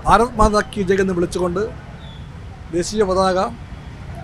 ഭാരത് മാതാ കി ജയ് എന്ന് വിളിച്ചുകൊണ്ട് ദേശീയ പതാക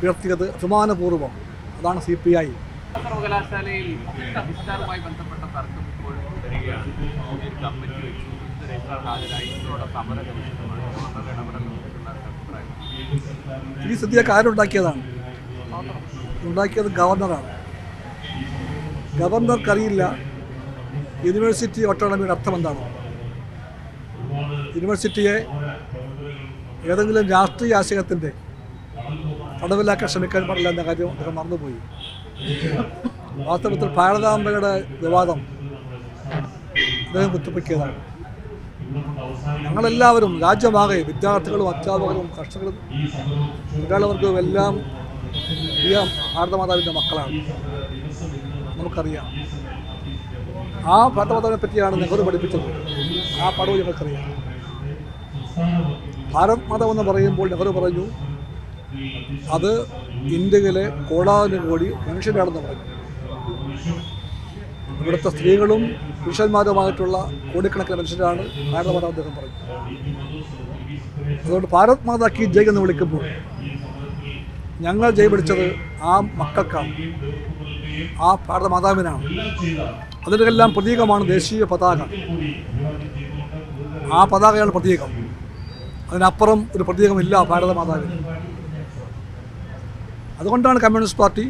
ഉയർത്തിയത് അഭിമാനപൂർവ്വം. അതാണ് CPI. സർവകലാശാലയിൽ ബഹിഷ്കാരവുമായി ബന്ധപ്പെട്ട തർക്കം ഇപ്പോഴും വരികയാണ്. കമ്മിറ്റി വെച്ചു, ഹാജരായി ഇതോടെ സമര ഈ സ്ഥിതിയൊക്കെ ആരുണ്ടാക്കിയതാണ്? ഉണ്ടാക്കിയത് ഗവർണറാണ്. ഗവർണർക്കറിയില്ല യൂണിവേഴ്സിറ്റി ഓട്ടോണമിയുടെ അർത്ഥം എന്താണ്. യൂണിവേഴ്സിറ്റിയെ ഏതെങ്കിലും രാഷ്ട്രീയ ആശയത്തിൻ്റെ തടവിലാക്കാൻ ശ്രമിക്കാൻ പാടില്ല എന്ന കാര്യം അദ്ദേഹം മറന്നുപോയി. വാസ്തവത്തിൽ ഭാരതാംബയുടെ വിവാദം അദ്ദേഹം കുത്തിപ്പൊക്കിയതാണ്. ഞങ്ങളെല്ലാവരും രാജ്യമാകെ വിദ്യാർത്ഥികളും അധ്യാപകരും കർഷകരും തൊഴിലാളിവർക്കും എല്ലാം ഈ ഭാരതമാതാവിൻ്റെ മക്കളാണ്. നമുക്കറിയാം. ആ ഭാരതമാതാവിനെ പറ്റിയാണ് നെഹ്റു പഠിപ്പിച്ചത്. ആ പാഠവും ഞങ്ങൾക്കറിയാം. ഭാരത് മാതാവ് എന്ന് പറയുമ്പോൾ നെഹ്റു പറഞ്ഞു അത് ഇന്ത്യയിലെ കോടാനുകോടി മനുഷ്യരാണെന്ന് പറഞ്ഞു. ഇവിടുത്തെ സ്ത്രീകളും പുരുഷന്മാരുമായിട്ടുള്ള കോടിക്കണക്കിന് മനുഷ്യരാണ് ഭാരതമാതാവ് അദ്ദേഹം പറഞ്ഞു. അതുകൊണ്ട് ഭാരത് മാതാ കി ജയ് എന്ന് വിളിക്കുമ്പോൾ ഞങ്ങൾ ജയ് പിടിച്ചത് ആ മക്കൾക്കാണ്, ആ ഭാരതമാതാവിനാണ്. അതിൻ്റെല്ലാം പ്രതീകമാണ് ദേശീയ പതാക. ആ പതാകയാണ് പ്രതീകം. അതിനപ്പുറം ഒരു പ്രതീകമില്ല ഭാരതമാതാവിന്. അതുകൊണ്ടാണ് കമ്മ്യൂണിസ്റ്റ് പാർട്ടി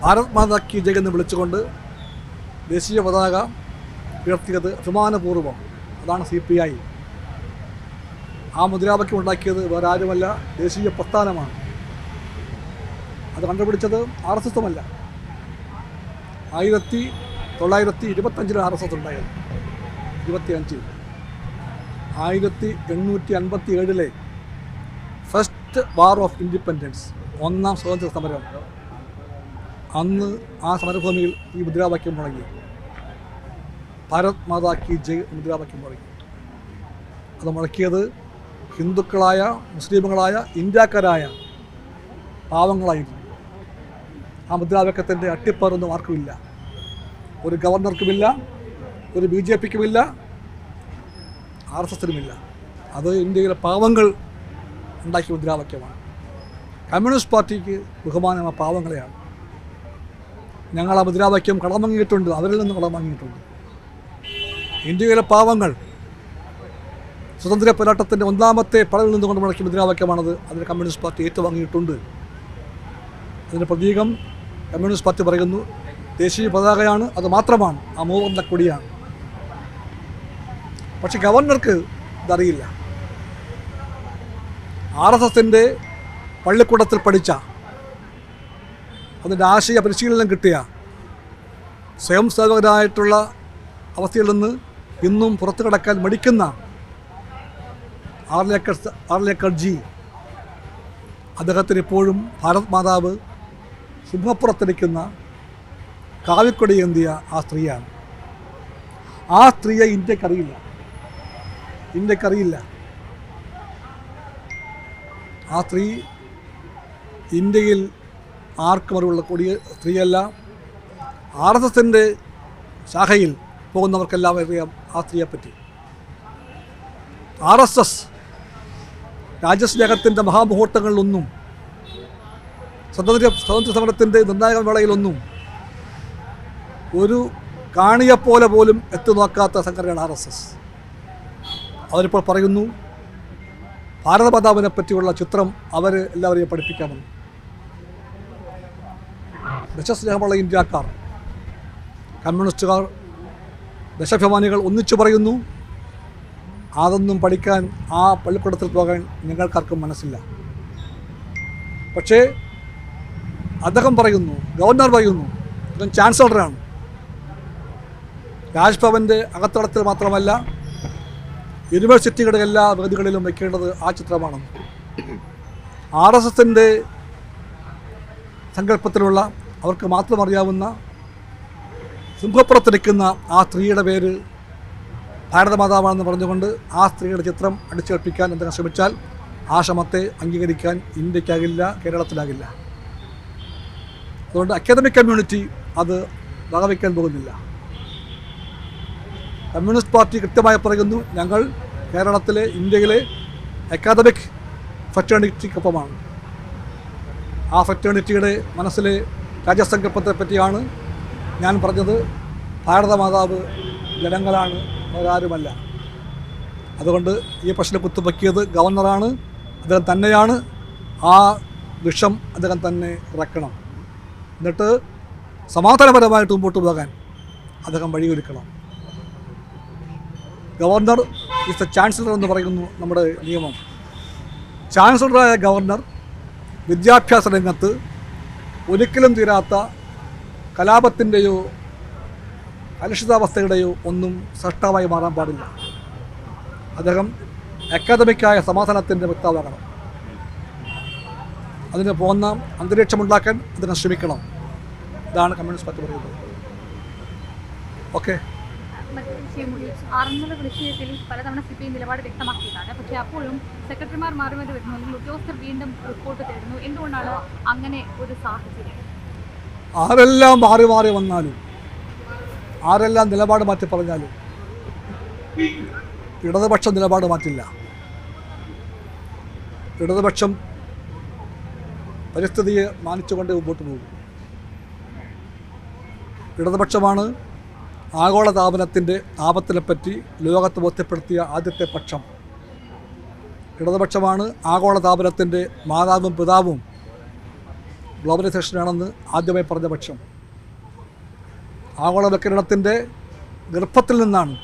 ഭാരത് മാതാ കി ജയ് എന്ന് വിളിച്ചുകൊണ്ട് ദേശീയ പതാക ഉയർത്തിയത് അഭിമാനപൂർവ്വം. അതാണ് CPI. ആ മുദ്രാവാക്യം ഉണ്ടാക്കിയത് വേറെ ആരുമല്ല, ദേശീയ പ്രസ്ഥാനമാണ്. അത് കണ്ടുപിടിച്ചത് RSS അല്ല. 1925 RSS ഉണ്ടായത്. 25 1857 ഫസ്റ്റ് വാർ ഓഫ് ഇൻഡിപെൻഡൻസ്, ഒന്നാം സ്വാതന്ത്ര്യ സമരം. അന്ന് ആ സമരഭൂമിയിൽ ഈ മുദ്രാവാക്യം മുഴങ്ങി. ഭാരത് മാതാ കി ജയ് മുദ്രാവാക്യം മുഴങ്ങി. അത് മുഴക്കിയത് ഹിന്ദുക്കളായ മുസ്ലിമുകളായ ഇന്ത്യക്കാരായ പാവങ്ങളായിരുന്നു. ആ മുദ്രാവാക്യത്തിൻ്റെ അട്ടിപ്പറൊന്നും ആർക്കുമില്ല. ഒരു ഗവർണർക്കുമില്ല, ഒരു BJPക്കുമില്ല, RSSനുമില്ല. അത് ഇന്ത്യയിലെ പാവങ്ങൾ ഉണ്ടാക്കിയ മുദ്രാവാക്യമാണ്. കമ്മ്യൂണിസ്റ്റ് പാർട്ടിക്ക് ബഹുമാനം ആ പാവങ്ങളെയാണ്. ഞങ്ങൾ ആ മുദ്രാവാക്യം കടം വാങ്ങിയിട്ടുണ്ട്, അവരിൽ നിന്ന് കടം വാങ്ങിയിട്ടുണ്ട്. ഇന്ത്യയിലെ പാവങ്ങൾ സ്വതന്ത്ര പോരാട്ടത്തിൻ്റെ ഒന്നാമത്തെ പടവിൽ നിന്നുകൊണ്ട് മുടക്കിയ മുദ്രാവാക്യമാണത്. അതിന് കമ്മ്യൂണിസ്റ്റ് പാർട്ടി ഏറ്റുവാങ്ങിയിട്ടുണ്ട്. അതിൻ്റെ പ്രതീകം കമ്മ്യൂണിസ്റ്റ് പാർട്ടി പറയുന്നു ദേശീയ പതാകയാണ്, അത് മാത്രമാണ്, ആ മൂവർണ്ണ കൊടിയാണ്. പക്ഷെ ഗവർണർക്ക് ഇതറിയില്ല. RSSൻ്റെ പള്ളിക്കൂടത്തിൽ പഠിച്ച, അതിൻ്റെ ആശയ പരിശീലനം കിട്ടിയ സ്വയം സേവകരായിട്ടുള്ള അവസ്ഥയിൽ നിന്ന് ഇന്നും പുറത്തു കടക്കാൻ മടിക്കുന്ന ആർലേക്കർ ജി, അദ്ദേഹത്തിന് ഇപ്പോഴും ഭാരത് മാതാവ് സിംഹപ്പുറത്തിരിക്കുന്ന കാവിക്കൊടി ഏന്തിയ ആ സ്ത്രീയാണ്. ആ സ്ത്രീയെ ഇന്ത്യക്കറിയില്ല. ആ സ്ത്രീ ഇന്ത്യയിൽ ആർക്കും അറിവുള്ള കൊടിയ സ്ത്രീയല്ല. RSSൻ്റെ ശാഖയിൽ പോകുന്നവർക്കെല്ലാം അറിയാം ആ സ്ത്രീയെപ്പറ്റി. RSS രാജ്യസ്നേഹത്തിൻ്റെ മഹാമുഹൂർത്തങ്ങളിലൊന്നും, സ്വാതന്ത്ര്യ സമരത്തിൻ്റെ നിർണായക വേളയിലൊന്നും ഒരു കാണിയെപ്പോലെ പോലും എത്തി നോക്കാത്ത സംഘടനയാണ് RSS. അവരിപ്പോൾ പറയുന്നു ഭാരതമാതാവിനെ പറ്റിയുള്ള ചിത്രം അവർ എല്ലാവരെയും പഠിപ്പിക്കാമെന്ന്. ദേശസ്നേഹമുള്ള ഇന്ത്യക്കാർ, കമ്മ്യൂണിസ്റ്റുകാർ, ദേശാഭിമാനികൾ ഒന്നിച്ചു പറയുന്നു അതൊന്നും പഠിക്കാൻ, ആ പള്ളിക്കൂടത്തിൽ പോകാൻ ഞങ്ങൾക്കാർക്കും മനസ്സില്ല. പക്ഷേ അദ്ദേഹം പറയുന്നു, ഗവർണർ പറയുന്നു, അദ്ദേഹം ചാൻസലറാണ്. രാജ്ഭവൻ്റെ അകത്തളത്തിൽ മാത്രമല്ല യൂണിവേഴ്സിറ്റികളുടെ എല്ലാ വേദികളിലും വയ്ക്കേണ്ടത് ആ ചിത്രമാണ്. RSSൻ്റെ സങ്കല്പത്തിലുള്ള, അവർക്ക് മാത്രം അറിയാവുന്ന സിംഹപ്പുറത്തിരിക്കുന്ന ആ സ്ത്രീയുടെ പേര് ഭാരതമാതാവാണെന്ന് പറഞ്ഞുകൊണ്ട് ആ സ്ത്രീയുടെ ചിത്രം അടിച്ചേൽപ്പിക്കാൻ എന്തെങ്കിലും ശ്രമിച്ചാൽ ആ ശ്രമത്തെ അംഗീകരിക്കാൻ ഇന്ത്യക്കാകില്ല, കേരളത്തിലാകില്ല. അതുകൊണ്ട് അക്കാദമിക് കമ്മ്യൂണിറ്റി അത് വകവയ്ക്കാൻ പോകുന്നില്ല. കമ്മ്യൂണിസ്റ്റ് പാർട്ടി കൃത്യമായി പറയുന്നു ഞങ്ങൾ കേരളത്തിലെ ഇന്ത്യയിലെ അക്കാദമിക് ഫ്രറ്റേണിറ്റിക്കൊപ്പമാണ്. ആ ഫ്രറ്റേണിറ്റിയുടെ മനസ്സിലെ രാജ്യസങ്കല്പത്തെ പറ്റിയാണ് ഞാൻ പറഞ്ഞത്. ഭാരതമാതാവ് ജനങ്ങളാണ്, വേറാരുമല്ല. അതുകൊണ്ട് ഈ പ്രശ്നം കുത്തുപറ്റിയത് ഗവർണറാണ്. അദ്ദേഹം തന്നെയാണ് ആ വിഷം അദ്ദേഹം തന്നെ ഇറക്കണം. എന്നിട്ട് സമാധാനപരമായിട്ട് മുമ്പോട്ട് പോകാൻ അദ്ദേഹം വഴിയൊരുക്കണം. ഗവർണർ ഈസ് ദ ചാൻസലർ എന്ന് പറയുന്നു നമ്മുടെ നിയമം. ചാൻസലറായ ഗവർണർ വിദ്യാഭ്യാസ രംഗത്ത് ഒരിക്കലും തീരാത്ത കലാപത്തിൻ്റെയോ കലുഷിതാവസ്ഥയുടെയോ ഒന്നും സൃഷ്ടാവായി മാറാൻ പാടില്ല. അദ്ദേഹം അക്കാദമിക്കായ സമാധാനത്തിൻ്റെ വക്താവാകണം. അതിന് പോകുന്ന അന്തരീക്ഷമുണ്ടാക്കാൻ അതിനെ ശ്രമിക്കണം. ഇതാണ് കമ്മ്യൂണിസ്റ്റ് പാർട്ടി പറയുന്നത്. ഓക്കെ. ആറന്മുള വിഷയത്തിൽ പലതവണ CPI നിലപാട് വ്യക്തമാക്കിയതാണ്. പക്ഷേ അപ്പോഴും സെക്രട്ടറിമാർ മാറി മാറി വരുന്നു, അല്ലെങ്കിൽ ഉദ്യോഗസ്ഥർ വീണ്ടും റിപ്പോർട്ട് തരുന്നു. എന്തുകൊണ്ടാണ് അങ്ങനെ ഒരു സാഹചര്യം? ആരെല്ലാം മാറി മാറി വന്നാലും, ആരെല്ലാം നിലപാട് മാറ്റി പറഞ്ഞാലും ഇടതുപക്ഷം നിലപാട് മാറ്റില്ല. ഇടതുപക്ഷം പരിസ്ഥിതിയെ മാനിച്ചുകൊണ്ട് മുമ്പോട്ട് പോകും. ഇടതുപക്ഷമാണ് ആഗോളതാപനത്തിൻ്റെ ആപത്തിനെപ്പറ്റി ലോകത്ത് ബോധ്യപ്പെടുത്തിയ ആദ്യത്തെ പക്ഷം. ഇടതുപക്ഷമാണ് ആഗോളതാപനത്തിൻ്റെ മാതാവും പിതാവും ഗ്ലോബലൈസേഷനാണെന്ന് ആദ്യമായി പറഞ്ഞ പക്ഷം. ആഗോളവൽക്കരണത്തിൻ്റെ ഗർഭത്തിൽ നിന്നാണ്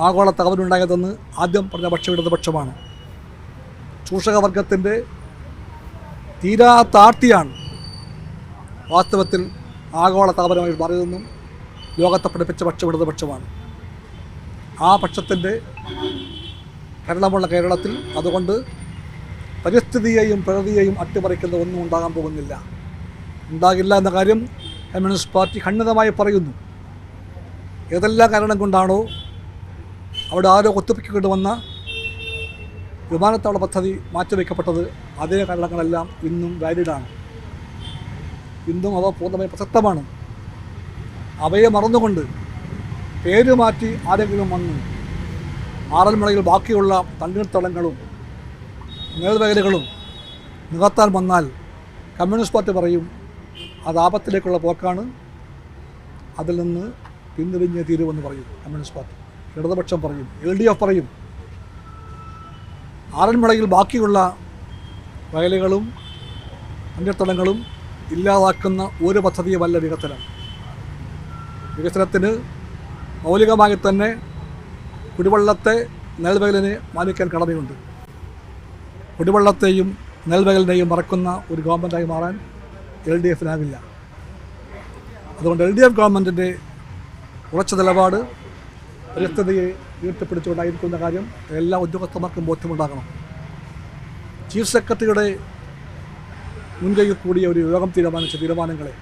ആഗോളതാപനമുണ്ടായതെന്ന് ആദ്യം പറഞ്ഞ പക്ഷം ഇടതുപക്ഷമാണ്. ചൂഷകവർഗത്തിൻ്റെ തീരാത്താർത്തിയാണ് വാസ്തവത്തിൽ ആഗോളതാപനമായി മാറിയതെന്നും ലോകത്തെ പഠിപ്പിച്ച പക്ഷം ഇടതുപക്ഷമാണ്. ആ പക്ഷത്തിൻ്റെ ഭരണമുള്ള കേരളത്തിൽ അതുകൊണ്ട് പരിസ്ഥിതിയെയും പ്രകൃതിയെയും അട്ടിമറിക്കുന്ന ഒന്നും ഉണ്ടാകാൻ പോകുന്നില്ല, ഉണ്ടാകില്ല എന്ന കാര്യം കമ്മ്യൂണിസ്റ്റ് പാർട്ടി ഖണ്ഡിതമായി പറയുന്നു. ഏതെല്ലാം കാരണം കൊണ്ടാണോ അവിടെ ആരോ കുത്തിപ്പൊക്കിക്കൊണ്ട് വന്ന വിമാനത്താവള പദ്ധതി മാറ്റിവെക്കപ്പെട്ടത്, അതേ കാരണങ്ങളെല്ലാം ഇന്നും വാലിഡാണ്. ഇന്നും അവ പൂർണ്ണമായി പ്രസക്തമാണ്. അവയെ മറന്നുകൊണ്ട് പേര് മാറ്റി ആരെങ്കിലും വന്ന് ആറന്മുളയിൽ ബാക്കിയുള്ള തണ്ണീർത്തടങ്ങളും മേൽവയലുകളും നികത്താൻ വന്നാൽ കമ്മ്യൂണിസ്റ്റ് പാർട്ടി പറയും അത് ആപത്തിലേക്കുള്ള പോക്കാണ്, അതിൽ നിന്ന് പിന്തിരിഞ്ഞ് തീരുമെന്ന് പറയും കമ്മ്യൂണിസ്റ്റ് പാർട്ടി. ഇടതുപക്ഷം പറയും, LDF പറയും ആറന്മുളയിൽ ബാക്കിയുള്ള വയലുകളും തണ്ണീർത്തടങ്ങളും ഇല്ലാതാക്കുന്ന ഒരു പദ്ധതിയുമല്ല വികസനം. വികസനത്തിന് മൗലികമായി തന്നെ കുടിവെള്ളത്തെ നെൽവയലിനെ മാനിക്കാൻ കടമയുണ്ട്. കുടിവെള്ളത്തെയും നെൽവയലിനെയും മറക്കുന്ന ഒരു ഗവൺമെൻറ്റായി മാറാൻ LDFനാവില്ല. അതുകൊണ്ട് LDF ഗവൺമെൻറ്റിൻ്റെ ഉറച്ച നിലപാട് പരിസ്ഥിതിയെ ഉയർത്തിപ്പിടിച്ചുകൊണ്ടായിരിക്കുന്ന കാര്യം എല്ലാ ഉദ്യോഗസ്ഥന്മാർക്കും ബോധ്യമുണ്ടാകണം. ചീഫ് സെക്രട്ടറിയുടെ മുൻകൈയിൽ കൂടിയ ഒരു യോഗം തീരുമാനിച്ച തീരുമാനങ്ങളെ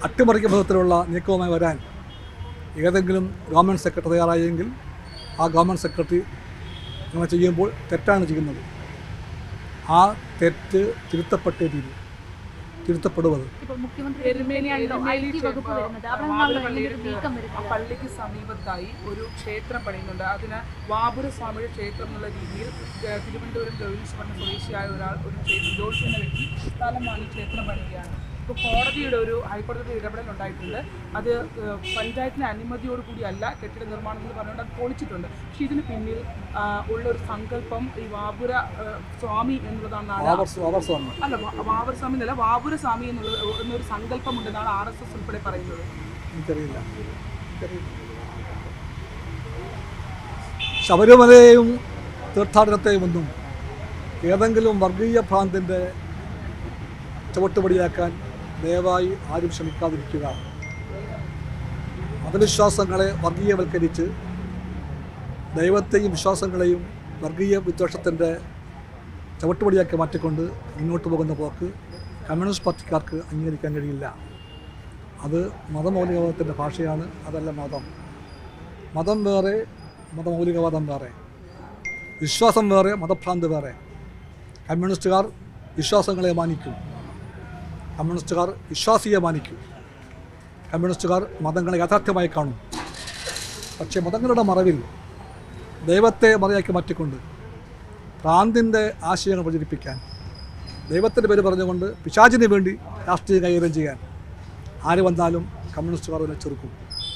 അട്ടിമറിക്കുന്ന വിധത്തിലുള്ള നീക്കവുമായി വരാൻ ഏതെങ്കിലും ഗവൺമെൻറ് സെക്രട്ടറി തയ്യാറായെങ്കിൽ ആ ഗവൺമെൻറ് സെക്രട്ടറി അങ്ങനെ ചെയ്യുമ്പോൾ തെറ്റാണ് ചെയ്യുന്നത്. ആ തെറ്റ് തിരുത്തപ്പെടുന്നത്. പള്ളിക്ക് സമീപത്തായി ഒരു ക്ഷേത്രം പണിയുന്നുണ്ട്. അതിന് വാപുരസ്വാമിയുടെ ക്ഷേത്രം എന്നുള്ള രീതിയിൽ തിരുവനന്തപുരം ഗൗരീശ്വരൻ സ്വദേശിയായ ഒരാൾ ഒരു ജോത്സ്യ എന്ന വ്യക്തി സ്ഥലം വാങ്ങി ക്ഷേത്രം പണിയുകയാണ്. ഇപ്പോൾ ഹൈക്കോടതിയുടെ ഇടപെടൽ ഉണ്ടായിട്ടുണ്ട്. അത് പഞ്ചായത്തിൻ്റെ അനുമതിയോടുകൂടിയല്ല കെട്ടിട നിർമ്മാണം എന്ന് പറഞ്ഞുകൊണ്ട് അത് പൊളിച്ചിട്ടുണ്ട്. പക്ഷേ ഇതിന് പിന്നിൽ ഉള്ളൊരു സങ്കല്പം ഈ വാപുര സ്വാമി എന്നുള്ളതാണ്. അല്ല, വാപുരസ്വാമി എന്നല്ല, വാപുരസ്വാമി എന്നൊരു സങ്കല്പം ഉണ്ടെന്നാണ് RSS ഉൾപ്പെടെ പറയുന്നത്. ശബരിമലയെയും തീർത്ഥാടനത്തെയും ഒന്നും ഏതെങ്കിലും വർഗീയ ഭ്രാന്തിൻ്റെ ചുവട്ടുപടിയാക്കാൻ ദയവായി ആരും ശ്രമിക്കാതിരിക്കുക. മതവിശ്വാസങ്ങളെ വർഗീയവൽക്കരിച്ച് ദൈവത്തെയും വിശ്വാസങ്ങളെയും വർഗീയ വിദ്വേഷത്തിൻ്റെ ചവിട്ടുപടിയാക്കി മാറ്റിക്കൊണ്ട് മുന്നോട്ട് പോകുന്ന പോക്ക് കമ്മ്യൂണിസ്റ്റ് പാർട്ടിക്കാർക്ക് അംഗീകരിക്കാൻ കഴിയില്ല. അത് മതമൗലികവാദത്തിൻ്റെ ഭാഷയാണ്, അതല്ല മതം. മതം വേറെ, മതമൗലികവാദം വേറെ. വിശ്വാസം വേറെ, മതഭ്രാന്ത് വേറെ. കമ്മ്യൂണിസ്റ്റുകാർ വിശ്വാസങ്ങളെ മാനിക്കും, കമ്മ്യൂണിസ്റ്റുകാർ വിശ്വാസിയെ മാനിക്കും, കമ്മ്യൂണിസ്റ്റുകാർ മതങ്ങളെ യാഥാർത്ഥ്യമായി കാണും. പക്ഷേ മതങ്ങളുടെ മറവിൽ ദൈവത്തെ മറിയാക്കി മാറ്റിക്കൊണ്ട് ഭ്രാന്തിൻ്റെ ആശയങ്ങൾ പ്രചരിപ്പിക്കാൻ, ദൈവത്തിൻ്റെ പേര് പറഞ്ഞുകൊണ്ട് പിശാചിന് വേണ്ടി രാഷ്ട്രീയം കൈകാര്യം ചെയ്യാൻ ആര് വന്നാലും കമ്മ്യൂണിസ്റ്റുകാർ അതിനെ ചെറുക്കും.